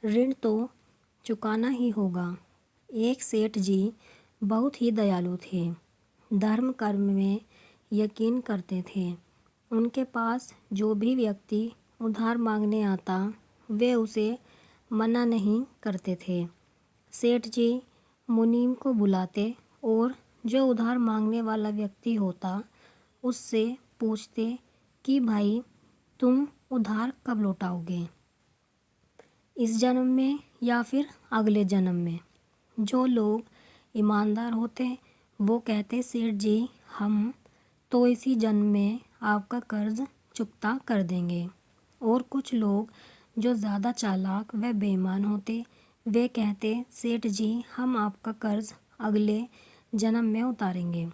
ऋण तो चुकाना ही होगा। एक सेठ जी बहुत ही दयालु थे। धर्म कर्म में यकीन करते थे। उनके पास जो भी व्यक्ति उधार मांगने आता वे उसे मना नहीं करते थे। सेठ जी मुनीम को बुलाते और जो उधार मांगने वाला व्यक्ति होता उससे पूछते कि भाई तुम उधार कब लौटाओगे, इस जन्म में या फिर अगले जन्म में। जो लोग ईमानदार होते वो कहते सेठ जी हम तो इसी जन्म में आपका कर्ज चुकता कर देंगे। और कुछ लोग जो ज़्यादा चालाक व बेईमान होते वे कहते सेठ जी हम आपका कर्ज अगले जन्म में उतारेंगे।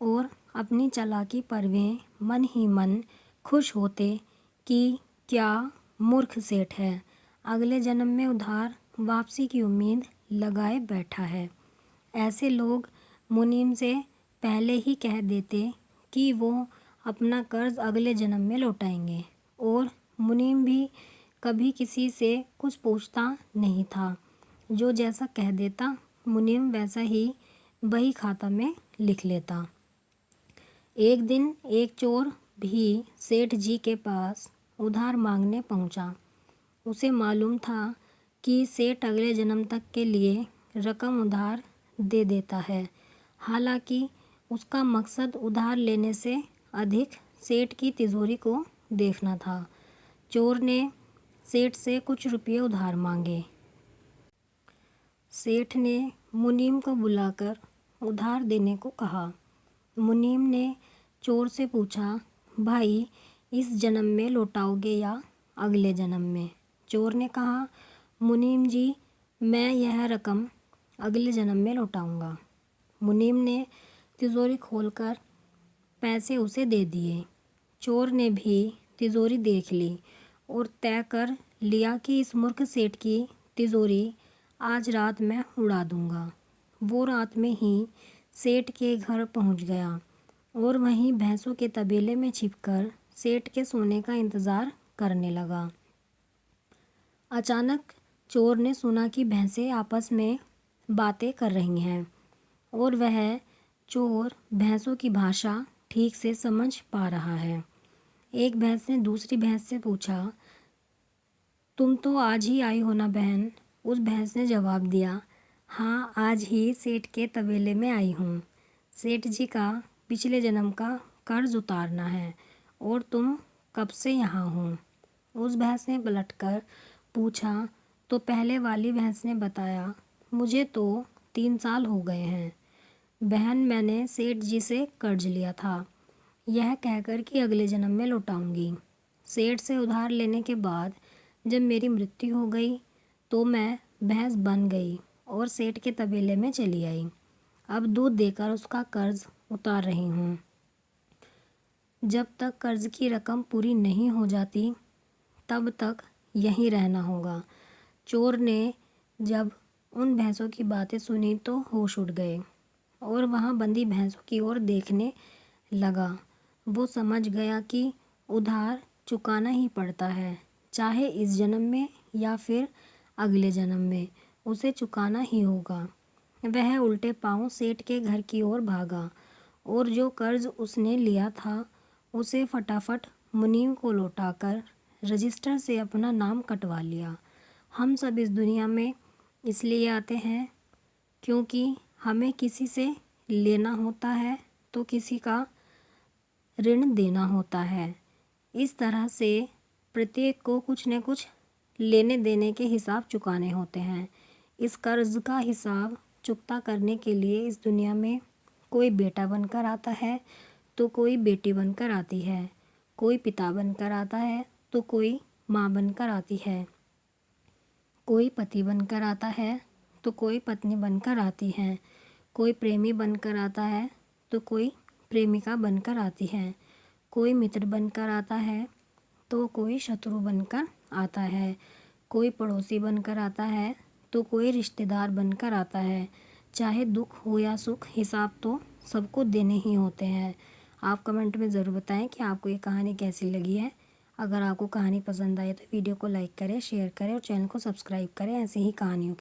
और अपनी चालाकी पर वे मन ही मन खुश होते कि क्या मूर्ख सेठ है, अगले जन्म में उधार वापसी की उम्मीद लगाए बैठा है। ऐसे लोग मुनीम से पहले ही कह देते कि वो अपना कर्ज अगले जन्म में लौटाएंगे और मुनीम भी कभी किसी से कुछ पूछता नहीं था। जो जैसा कह देता मुनीम वैसा ही बही खाता में लिख लेता। एक दिन एक चोर भी सेठ जी के पास उधार मांगने पहुंचा। उसे मालूम था कि सेठ अगले जन्म तक के लिए रकम उधार दे देता है। हालांकि उसका मकसद उधार लेने से अधिक सेठ की तिजोरी को देखना था। चोर ने सेठ से कुछ रुपये उधार मांगे। सेठ ने मुनीम को बुलाकर उधार देने को कहा। मुनीम ने चोर से पूछा भाई इस जन्म में लौटाओगे या अगले जन्म में। चोर ने कहा मुनीम जी मैं यह रकम अगले जन्म में लौटाऊंगा। मुनीम ने तिजोरी खोलकर पैसे उसे दे दिए। चोर ने भी तिजोरी देख ली और तय कर लिया कि इस मूर्ख सेठ की तिजोरी आज रात मैं उड़ा दूंगा। वो रात में ही सेठ के घर पहुंच गया और वहीं भैंसों के तबेले में छिपकर सेठ के सोने का इंतज़ार करने लगा। अचानक चोर ने सुना कि भैंसें आपस में बातें कर रही हैं और वह चोर भैंसों की भाषा ठीक से समझ पा रहा है। एक भैंस ने दूसरी भैंस से पूछा तुम तो आज ही आई हो ना बहन। उस भैंस ने जवाब दिया हाँ आज ही सेठ के तबेले में आई हूँ। सेठ जी का पिछले जन्म का कर्ज उतारना है और तुम कब से यहाँ हो। उस भैंस ने पलटकर पूछा तो पहले वाली भैंस ने बताया मुझे तो 3 साल हो गए हैं बहन, मैंने सेठ जी से कर्ज लिया था यह कहकर कि अगले जन्म में लौटाऊंगी। सेठ से उधार लेने के बाद जब मेरी मृत्यु हो गई तो मैं भैंस बन गई और सेठ के तबेले में चली आई। अब दूध देकर उसका कर्ज उतार रही हूँ। जब तक कर्ज की रकम पूरी नहीं हो जाती तब तक यहीं रहना होगा। चोर ने जब उन भैंसों की बातें सुनी तो होश उड़ गए और वहाँ बंदी भैंसों की ओर देखने लगा। वो समझ गया कि उधार चुकाना ही पड़ता है, चाहे इस जन्म में या फिर अगले जन्म में उसे चुकाना ही होगा। वह उल्टे पांव सेठ के घर की ओर भागा और जो कर्ज उसने लिया था उसे फटाफट मुनीम को लौटाकर रजिस्टर से अपना नाम कटवा लिया। हम सब इस दुनिया में इसलिए आते हैं क्योंकि हमें किसी से लेना होता है तो किसी का ऋण देना होता है। इस तरह से प्रत्येक को कुछ न कुछ लेने देने के हिसाब चुकाने होते हैं। इस कर्ज का हिसाब चुकता करने के लिए इस दुनिया में कोई बेटा बनकर आता है तो कोई बेटी बनकर आती है, कोई पिता बनकर आता है तो कोई माँ बनकर आती है, कोई पति बनकर आता है तो कोई पत्नी बनकर आती है, कोई प्रेमी बनकर आता है तो कोई प्रेमिका बनकर आती है, कोई मित्र बनकर आता है तो कोई शत्रु बनकर आता है, कोई पड़ोसी बनकर आता है तो कोई रिश्तेदार बनकर आता है। चाहे दुख हो या सुख हिसाब तो सबको देने ही होते हैं। आप कमेंट में ज़रूर बताएं कि आपको ये कहानी कैसी लगी है। अगर आपको कहानी पसंद आए तो वीडियो को लाइक करें, शेयर करें और चैनल को सब्सक्राइब करें ऐसे ही कहानियों